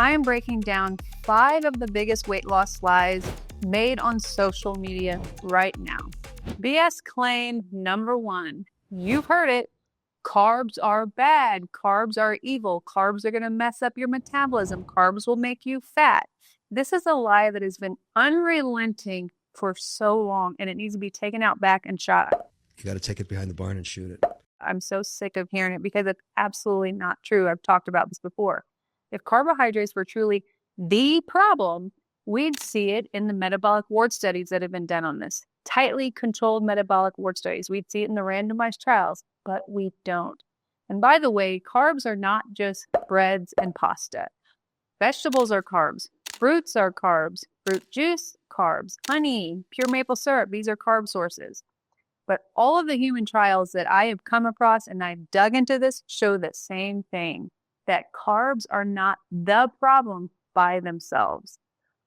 I am breaking down 5 of the biggest weight loss lies made on social media right now. BS claim number 1. You've heard it. Carbs are bad. Carbs are evil. Carbs are going to mess up your metabolism. Carbs will make you fat. This is a lie that has been unrelenting for so long, and it needs to be taken out back and shot. You got to take it behind the barn and shoot it. I'm so sick of hearing it because it's absolutely not true. I've talked about this before. If carbohydrates were truly the problem, we'd see it in the metabolic ward studies that have been done on this. Tightly controlled metabolic ward studies. We'd see it in the randomized trials, but we don't. And by the way, carbs are not just breads and pasta. Vegetables are carbs. Fruits are carbs. Fruit juice, carbs. Honey, pure maple syrup, these are carb sources. But all of the human trials that I have come across and I've dug into this show the same thing, that carbs are not the problem by themselves.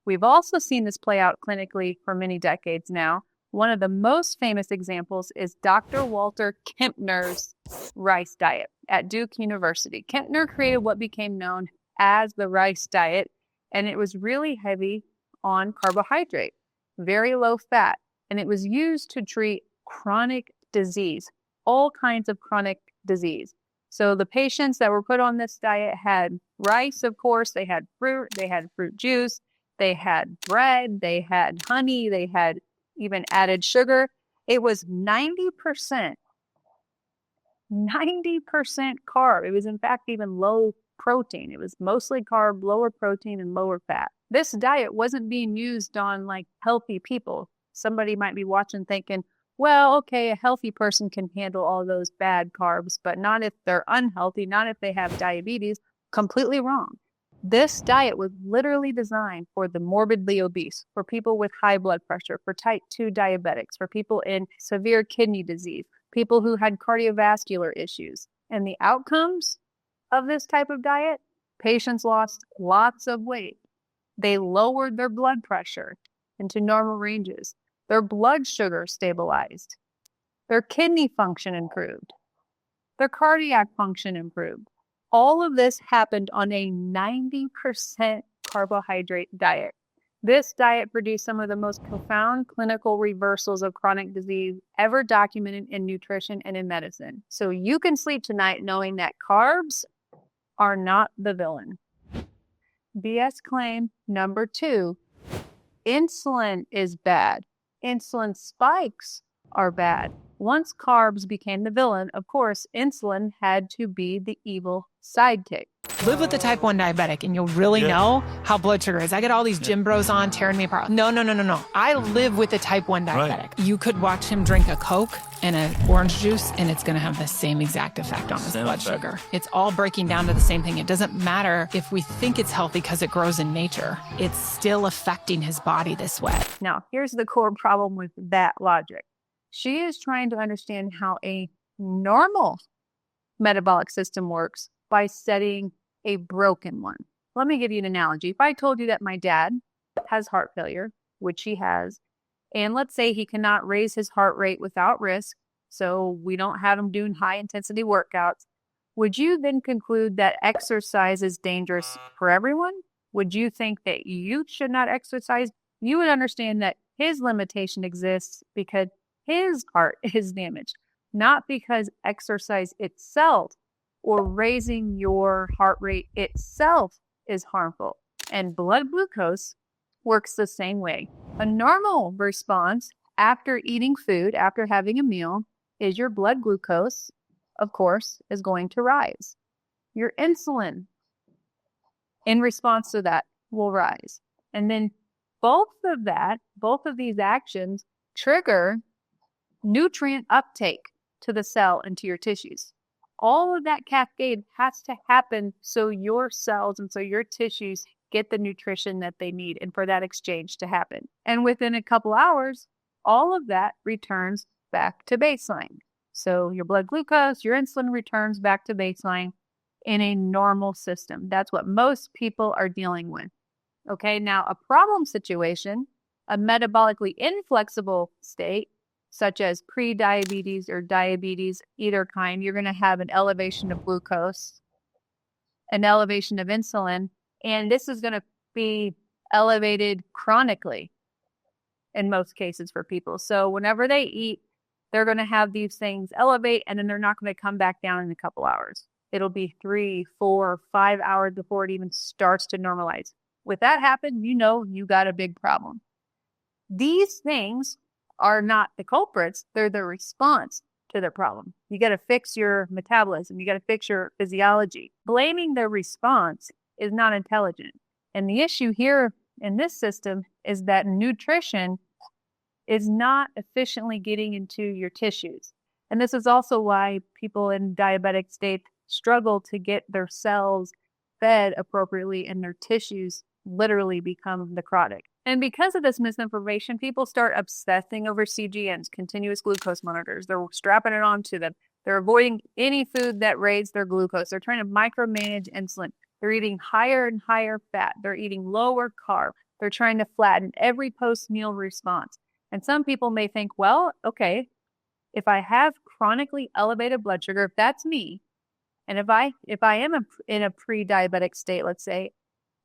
We've also seen this play out clinically for many decades now. One of the most famous examples is Dr. Walter Kempner's rice diet at Duke University. Kempner created what became known as the rice diet, and it was really heavy on carbohydrate, very low fat, and it was used to treat chronic disease, all kinds of chronic disease. So the patients that were put on this diet had rice, of course, they had fruit juice, they had bread, they had honey, they had even added sugar. It was 90% carb. It was in fact even low protein. It was mostly carb, lower protein, and lower fat. This diet wasn't being used on like healthy people. Somebody might be watching thinking, well, okay, a healthy person can handle all those bad carbs, but not if they're unhealthy, not if they have diabetes. Completely wrong. This diet was literally designed for the morbidly obese, for people with high blood pressure, for type 2 diabetics, for people in severe kidney disease, people who had cardiovascular issues. And the outcomes of this type of diet, patients lost lots of weight. They lowered their blood pressure into normal ranges. Their blood sugar stabilized. Their kidney function improved. Their cardiac function improved. All of this happened on a 90% carbohydrate diet. This diet produced some of the most profound clinical reversals of chronic disease ever documented in nutrition and in medicine. So you can sleep tonight knowing that carbs are not the villain. BS claim number 2, insulin is bad. Insulin spikes are bad. Once carbs became the villain, of course, insulin had to be the evil sidekick. Live with a type 1 diabetic and you'll really know how blood sugar is. I get all these gym bros on tearing me apart. No. I live with a type 1 diabetic. Right. You could watch him drink a Coke and an orange juice and it's going to have the same exact effect on his blood sugar. It's all breaking down to the same thing. It doesn't matter if we think it's healthy because it grows in nature. It's still affecting his body this way. Now, here's the core problem with that logic. She is trying to understand how a normal metabolic system works by studying a broken one. Let me give you an analogy. If I told you that my dad has heart failure, which he has, and let's say he cannot raise his heart rate without risk, so we don't have him doing high intensity workouts, would you then conclude that exercise is dangerous for everyone? Would you think that you should not exercise? You would understand that his limitation exists because his heart is damaged, not because exercise itself or raising your heart rate itself is harmful. And blood glucose works the same way. A normal response after eating food, after having a meal, is your blood glucose, of course, is going to rise. Your insulin, in response to that, will rise. And then both of these actions trigger nutrient uptake to the cell and to your tissues. All of that cascade has to happen so your cells and so your tissues get the nutrition that they need and for that exchange to happen. And within a couple hours, all of that returns back to baseline. So your blood glucose, your insulin returns back to baseline in a normal system. That's what most people are dealing with. Okay, now a problem situation, a metabolically inflexible state, such as pre-diabetes or diabetes, either kind, you're going to have an elevation of glucose, an elevation of insulin, And this is going to be elevated chronically in most cases for people. So whenever they eat, they're going to have these things elevate, and then they're not going to come back down in a couple hours. It'll be 3, 4, 5 hours before it even starts to normalize. With that happen, you know you got a big problem. These things are not the culprits. They're the response to the problem. You got to fix your metabolism. You got to fix your physiology. Blaming the response is not intelligent. And the issue here in this system is that nutrition is not efficiently getting into your tissues. And this is also why people in diabetic state struggle to get their cells fed appropriately and their tissues literally become necrotic. And because of this misinformation, people start obsessing over CGMs, continuous glucose monitors. They're strapping it onto them. They're avoiding any food that raises their glucose. They're trying to micromanage insulin. They're eating higher and higher fat. They're eating lower carb. They're trying to flatten every post-meal response. And some people may think, well, okay, if I have chronically elevated blood sugar, if that's me, and if I am in a pre-diabetic state, let's say,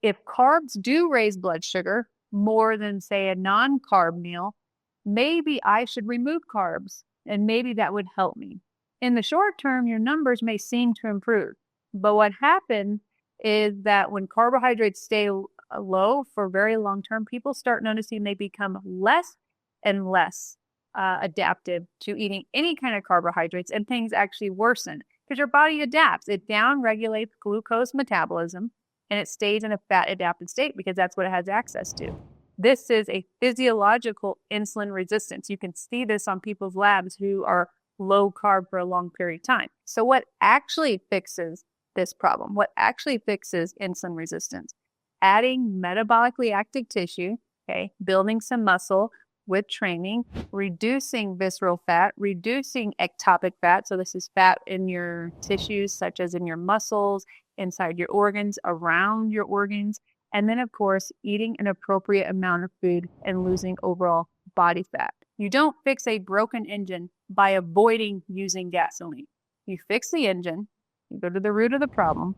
if carbs do raise blood sugar more than, say, a non-carb meal, maybe I should remove carbs, and maybe that would help me. In the short term, your numbers may seem to improve. But what happens is that when carbohydrates stay low for very long term, people start noticing they become less and less adaptive to eating any kind of carbohydrates, and things actually worsen because your body adapts. It down-regulates glucose metabolism, and it stays in a fat-adapted state because that's what it has access to. This is a physiological insulin resistance. You can see this on people's labs who are low carb for a long period of time. So what actually fixes this problem? What actually fixes insulin resistance? Adding metabolically active tissue, okay, building some muscle with training, reducing visceral fat, reducing ectopic fat. So this is fat in your tissues, such as in your muscles, inside your organs, around your organs. And then, of course, eating an appropriate amount of food and losing overall body fat. You don't fix a broken engine by avoiding using gasoline. You fix the engine, you go to the root of the problem,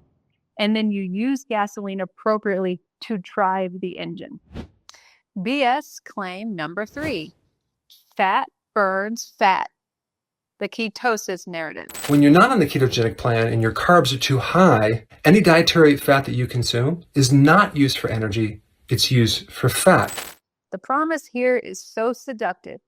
and then you use gasoline appropriately to drive the engine. BS claim number 3, fat burns fat. The ketosis narrative. When you're not on the ketogenic plan and your carbs are too high, any dietary fat that you consume is not used for energy, it's used for fat. The promise here is so seductive.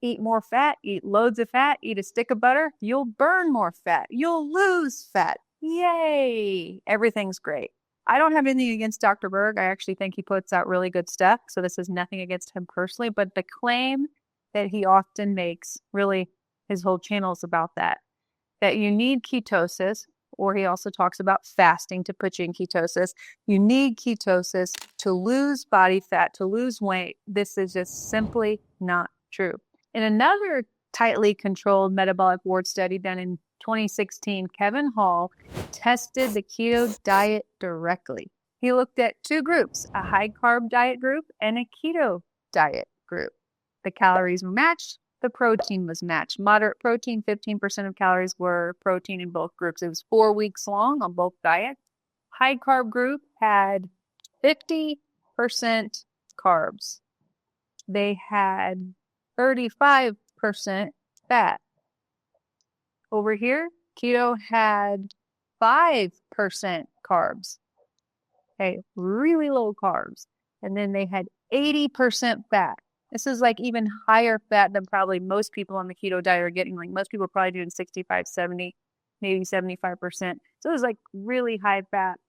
Eat more fat, eat loads of fat, eat a stick of butter, you'll burn more fat, you'll lose fat. Yay! Everything's great. I don't have anything against Dr. Berg. I actually think he puts out really good stuff, so this is nothing against him personally, but the claim that he often makes, really his whole channel is about that you need ketosis, or he also talks about fasting to put you in ketosis. You need ketosis to lose body fat, to lose weight. This is just simply not true. In another tightly controlled metabolic ward study done in 2016, Kevin Hall tested the keto diet directly. He looked at 2 groups, a high carb diet group and a keto diet group. The calories were matched. The protein was matched. Moderate protein, 15% of calories were protein in both groups. It was 4 weeks long on both diets. High carb group had 50% carbs. They had 35% fat. Over here, keto had 5% carbs. Okay, really low carbs. And then they had 80% fat. This is like even higher fat than probably most people on the keto diet are getting. Like most people are probably doing 65, 70, maybe 75%. So it was like really high fat.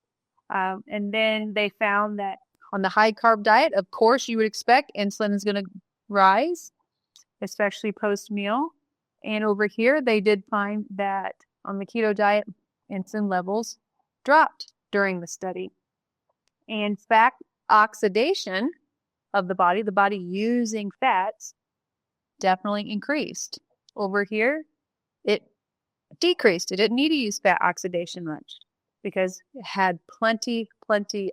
And then they found that on the high carb diet, of course, you would expect insulin is going to rise, especially post meal. And over here, they did find that on the keto diet, insulin levels dropped during the study. And fat oxidation of the body using fats, definitely increased. Over here, it decreased. It didn't need to use fat oxidation much because it had plenty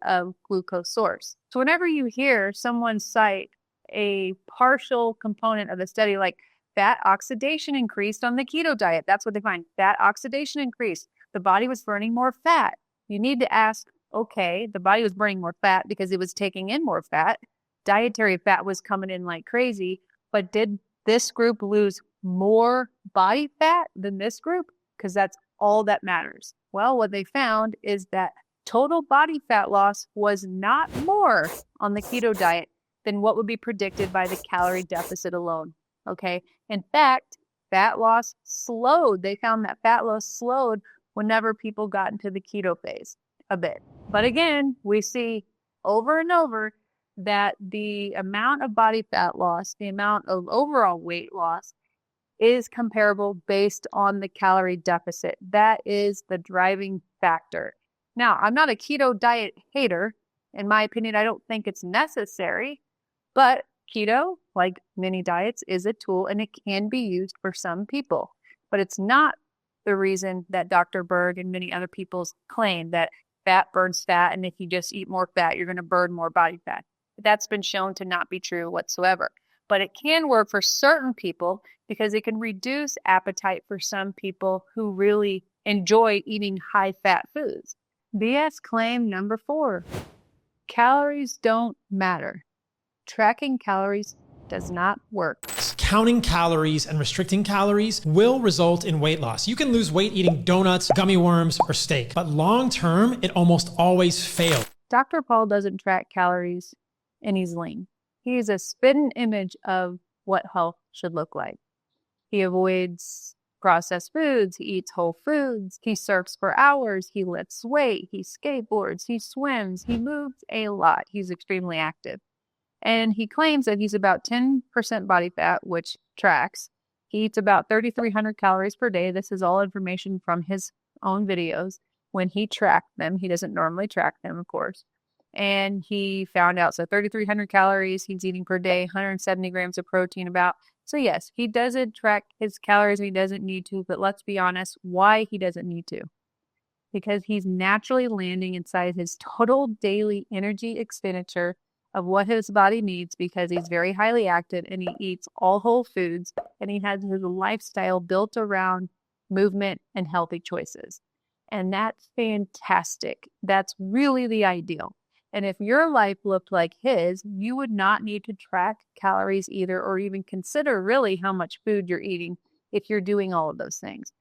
of glucose source. So whenever you hear someone cite a partial component of the study, like fat oxidation increased on the keto diet, that's what they find. Fat oxidation increased. The body was burning more fat. You need to ask, Okay, the body was burning more fat because it was taking in more fat. Dietary fat was coming in like crazy, but did this group lose more body fat than this group? Because that's all that matters. Well, what they found is that total body fat loss was not more on the keto diet than what would be predicted by the calorie deficit alone. Okay. In fact, fat loss slowed. They found that fat loss slowed whenever people got into the keto phase a bit. But again, we see over and over that the amount of body fat loss, the amount of overall weight loss is comparable based on the calorie deficit. That is the driving factor. Now, I'm not a keto diet hater. In my opinion, I don't think it's necessary, but keto, like many diets, is a tool and it can be used for some people. But it's not the reason that Dr. Berg and many other people claim that fat burns fat, and if you just eat more fat, you're going to burn more body fat. That's been shown to not be true whatsoever. But it can work for certain people because it can reduce appetite for some people who really enjoy eating high-fat foods. BS claim number 4. Calories don't matter. Tracking calories does not work. Counting calories and restricting calories will result in weight loss. You can lose weight eating donuts, gummy worms, or steak, but long term, it almost always fails. Dr. Paul doesn't track calories and he's lean. He's a spitting image of what health should look like. He avoids processed foods. He eats whole foods. He surfs for hours. He lifts weight. He skateboards. He swims. He moves a lot. He's extremely active. And he claims that he's about 10% body fat, which tracks. He eats about 3,300 calories per day. This is all information from his own videos. When he tracked them, he doesn't normally track them, of course. And he found out, so 3,300 calories he's eating per day, 170 grams of protein about. So yes, he doesn't track his calories and he doesn't need to, but let's be honest, why he doesn't need to? Because he's naturally landing inside his total daily energy expenditure of what his body needs because he's very highly active and he eats all whole foods and he has his lifestyle built around movement and healthy choices. And that's fantastic. That's really the ideal. And if your life looked like his, you would not need to track calories either or even consider really how much food you're eating if you're doing all of those things.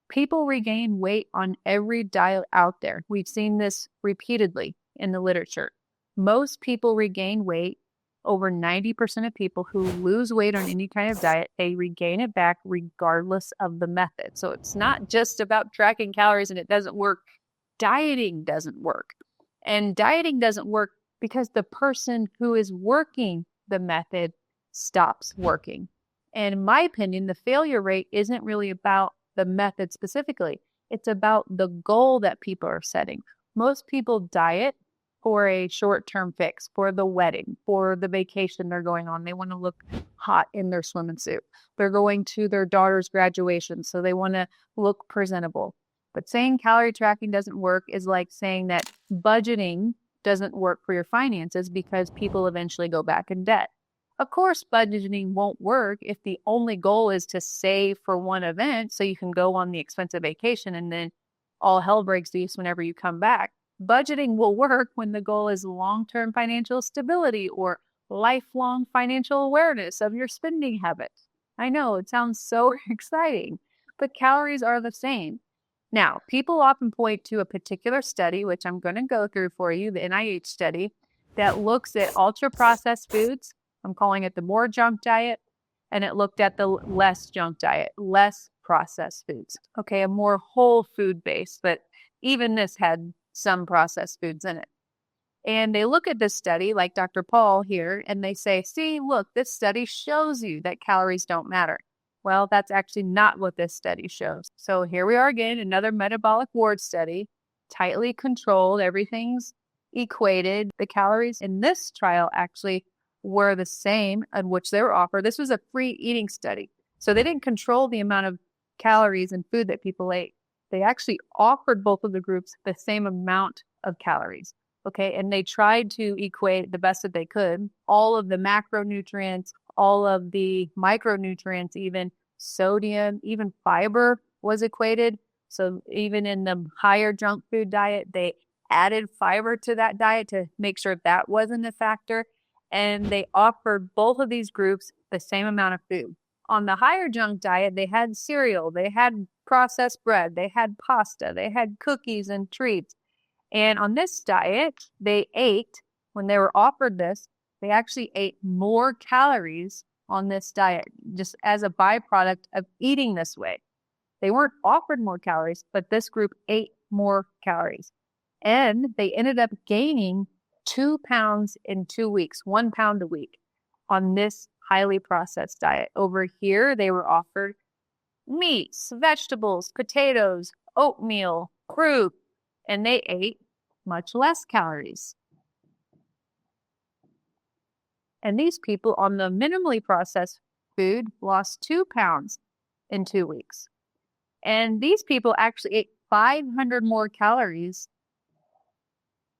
People regain weight on every diet out there. We've seen this repeatedly in the literature. Most people regain weight. Over 90% of people who lose weight on any kind of diet, they regain it back regardless of the method. So it's not just about tracking calories and it doesn't work. Dieting doesn't work. And dieting doesn't work because the person who is working the method stops working. And in my opinion, the failure rate isn't really about the method specifically. It's about the goal that people are setting. Most people diet for a short-term fix, for the wedding, for the vacation they're going on. They want to look hot in their swimming suit. They're going to their daughter's graduation, so they want to look presentable. But saying calorie tracking doesn't work is like saying that budgeting doesn't work for your finances because people eventually go back in debt. Of course, budgeting won't work if the only goal is to save for one event so you can go on the expensive vacation and then all hell breaks loose whenever you come back. Budgeting will work when the goal is long-term financial stability or lifelong financial awareness of your spending habits. I know it sounds so exciting, but calories are the same. Now, people often point to a particular study, which I'm going to go through for you, the NIH study, that looks at ultra-processed foods. I'm calling it the more junk diet, and it looked at the less junk diet, less processed foods. Okay, a more whole food base, but even this had some processed foods in it. And they look at this study, like Dr. Paul here, and they say, see, look, this study shows you that calories don't matter. Well, that's actually not what this study shows. So here we are again, another metabolic ward study, tightly controlled, everything's equated. The calories in this trial actually were the same on which they were offered. This was a free eating study. So they didn't control the amount of calories and food that people ate. They actually offered both of the groups the same amount of calories. Okay, and they tried to equate the best that they could, all of the macronutrients, all of the micronutrients, even sodium, even fiber was equated. So even in the higher junk food diet, they added fiber to that diet to make sure that wasn't a factor. And they offered both of these groups the same amount of food. On the higher junk diet, they had cereal, they had processed bread, they had pasta, they had cookies and treats. And on this diet, they ate, when they were offered this, they actually ate more calories on this diet, just as a byproduct of eating this way. They weren't offered more calories, but this group ate more calories. And they ended up gaining 2 pounds in 2 weeks, 1 pound a week on this highly processed diet. Over here, they were offered meats, vegetables, potatoes, oatmeal, fruit, and they ate much less calories. And these people on the minimally processed food lost 2 pounds in 2 weeks. And these people actually ate 500 more calories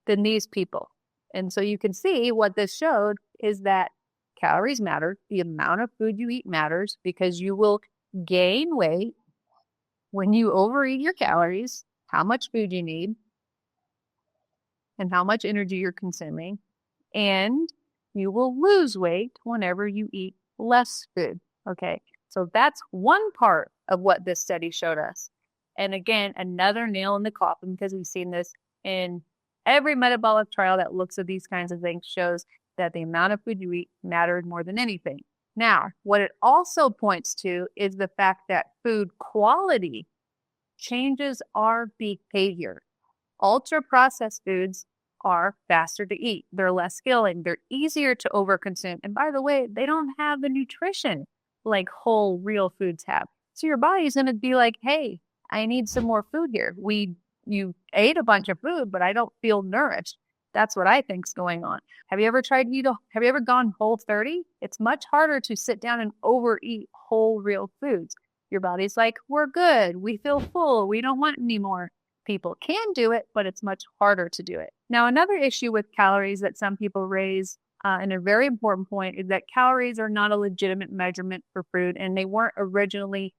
than these people. And so you can see what this showed is that calories matter. The amount of food you eat matters because you will gain weight when you overeat your calories, how much food you need, and how much energy you're consuming. And you will lose weight whenever you eat less food. Okay, so that's one part of what this study showed us. And again, another nail in the coffin, because we've seen this in every metabolic trial that looks at these kinds of things, shows that the amount of food you eat mattered more than anything. Now, what it also points to is the fact that food quality changes our behavior. Ultra-processed foods are faster to eat. They're less filling. They're easier to overconsume. And by the way, they don't have the nutrition like whole, real foods have. So your body's going to be like, hey, I need some more food here. You ate a bunch of food, but I don't feel nourished. That's what I think's going on. Have you ever gone Whole30? It's much harder to sit down and overeat whole, real foods. Your body's like, we're good. We feel full. We don't want any more. People can do it, but it's much harder to do it. Now, another issue with calories that some people raise, and a very important point, is that calories are not a legitimate measurement for food, and they weren't originally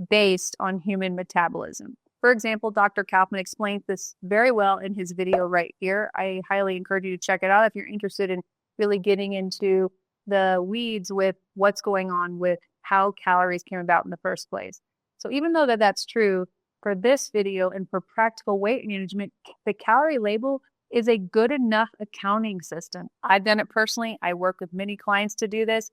based on human metabolism. For example, Dr. Kaufman explains this very well in his video right here. I highly encourage you to check it out if you're interested in really getting into the weeds with what's going on with how calories came about in the first place. So even though that's true, for this video and for practical weight management, the calorie label is a good enough accounting system. I've done it personally. I work with many clients to do this.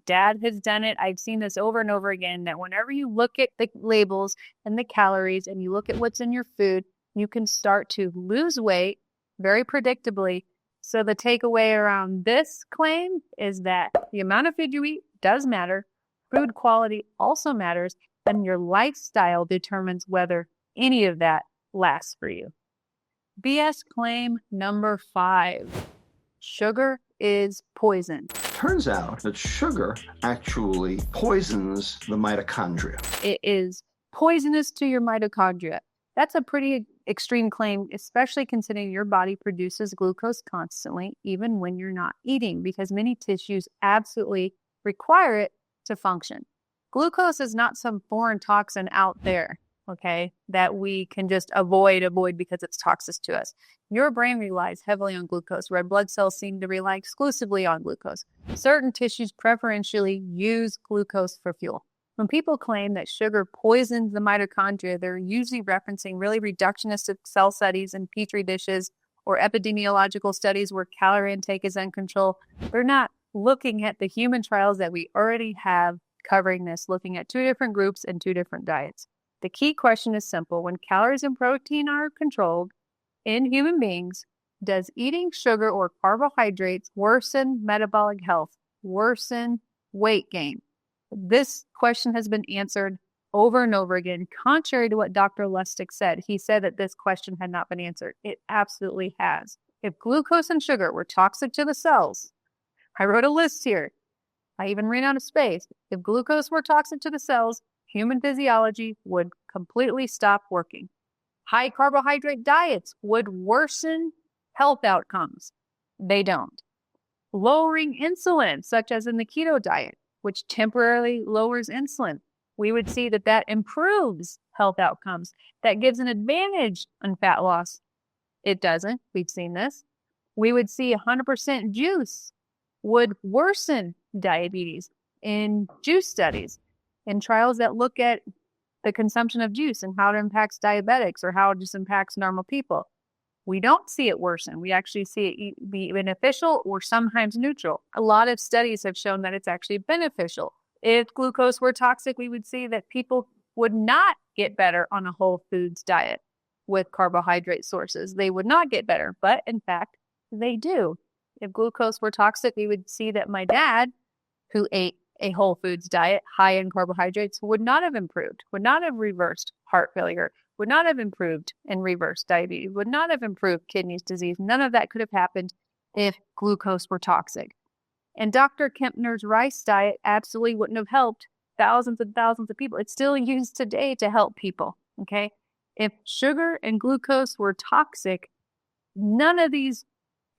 Dad has done it. I've seen this over and over again, that whenever you look at the labels and the calories and you look at what's in your food, you can start to lose weight very predictably. So the takeaway around this claim is that the amount of food you eat does matter. Food quality also matters, and your lifestyle determines whether any of that lasts for you. BS claim number 5. Sugar is poison. Turns out that sugar actually poisons the mitochondria. It is poisonous to your mitochondria. That's a pretty extreme claim, especially considering your body produces glucose constantly, even when you're not eating, because many tissues absolutely require it to function. Glucose is not some foreign toxin out there, okay, that we can just avoid because it's toxic to us. Your brain relies heavily on glucose. Red blood cells seem to rely exclusively on glucose. Certain tissues preferentially use glucose for fuel. When people claim that sugar poisons the mitochondria, they're usually referencing really reductionist cell studies in petri dishes or epidemiological studies where calorie intake is uncontrolled. They're not looking at the human trials that we already have covering this, looking at 2 different groups and 2 different diets. The key question is simple. When calories and protein are controlled in human beings, does eating sugar or carbohydrates worsen metabolic health, worsen weight gain? This question has been answered over and over again, contrary to what Dr. Lustig said. He said that this question had not been answered. It absolutely has. If glucose and sugar were toxic to the cells, I wrote a list here. I even ran out of space. If glucose were toxic to the cells, human physiology would completely stop working. High carbohydrate diets would worsen health outcomes. They don't. Lowering insulin, such as in the keto diet, which temporarily lowers insulin, we would see that improves health outcomes. That gives an advantage on fat loss. It doesn't. We've seen this. We would see 100% juice would worsen diabetes in juice studies, in trials that look at the consumption of juice and how it impacts diabetics or how it just impacts normal people. We don't see it worsen. We actually see it be beneficial or sometimes neutral. A lot of studies have shown that it's actually beneficial. If glucose were toxic, we would see that people would not get better on a whole foods diet with carbohydrate sources. They would not get better, but in fact, they do. If glucose were toxic, we would see that my dad, who ate a whole foods diet high in carbohydrates, would not have improved, would not have reversed heart failure, would not have improved and reversed diabetes, would not have improved kidney disease. None of that could have happened if glucose were toxic. And Dr. Kempner's rice diet absolutely wouldn't have helped thousands and thousands of people. It's still used today to help people, okay? If sugar and glucose were toxic, none of these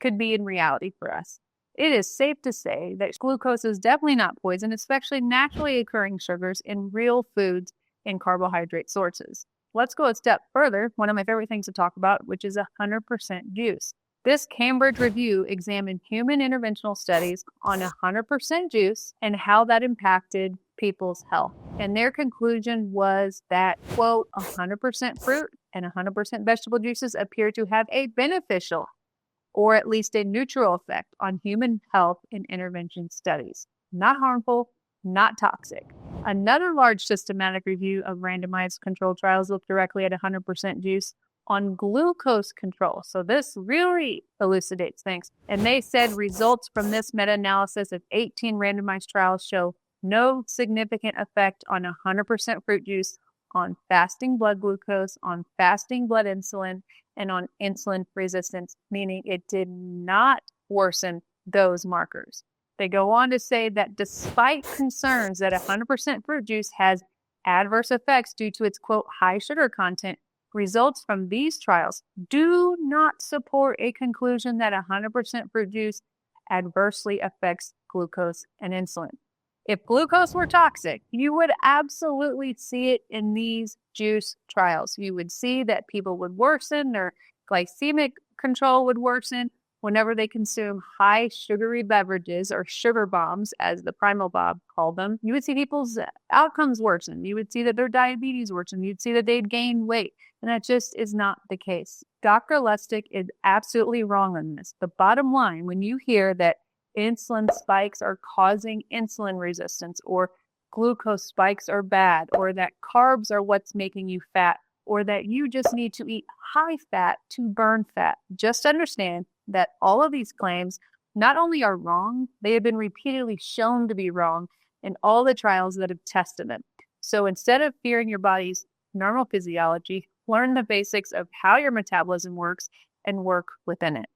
could be in reality for us. It is safe to say that glucose is definitely not poison, especially naturally occurring sugars in real foods and carbohydrate sources. Let's go a step further, one of my favorite things to talk about, which is 100% juice. This Cambridge review examined human interventional studies on 100% juice and how that impacted people's health. And their conclusion was that, quote, 100% fruit and 100% vegetable juices appear to have a beneficial or at least a neutral effect on human health in intervention studies. Not harmful, not toxic. Another large systematic review of randomized controlled trials looked directly at 100% juice on glucose control. So this really elucidates things. And they said results from this meta-analysis of 18 randomized trials show no significant effect on 100% fruit juice on fasting blood glucose, on fasting blood insulin, and on insulin resistance, meaning it did not worsen those markers. They go on to say that despite concerns that 100% fruit juice has adverse effects due to its, quote, high sugar content, results from these trials do not support a conclusion that 100% fruit juice adversely affects glucose and insulin. If glucose were toxic, you would absolutely see it in these juice trials. You would see that people would worsen, their glycemic control would worsen whenever they consume high sugary beverages or sugar bombs, as the Primal Bob called them. You would see people's outcomes worsen. You would see that their diabetes worsen. You'd see that they'd gain weight. And that just is not the case. Dr. Lustig is absolutely wrong on this. The bottom line, when you hear that insulin spikes are causing insulin resistance, or glucose spikes are bad, or that carbs are what's making you fat, or that you just need to eat high fat to burn fat, just understand that all of these claims not only are wrong, they have been repeatedly shown to be wrong in all the trials that have tested them. So instead of fearing your body's normal physiology, learn the basics of how your metabolism works and work within it.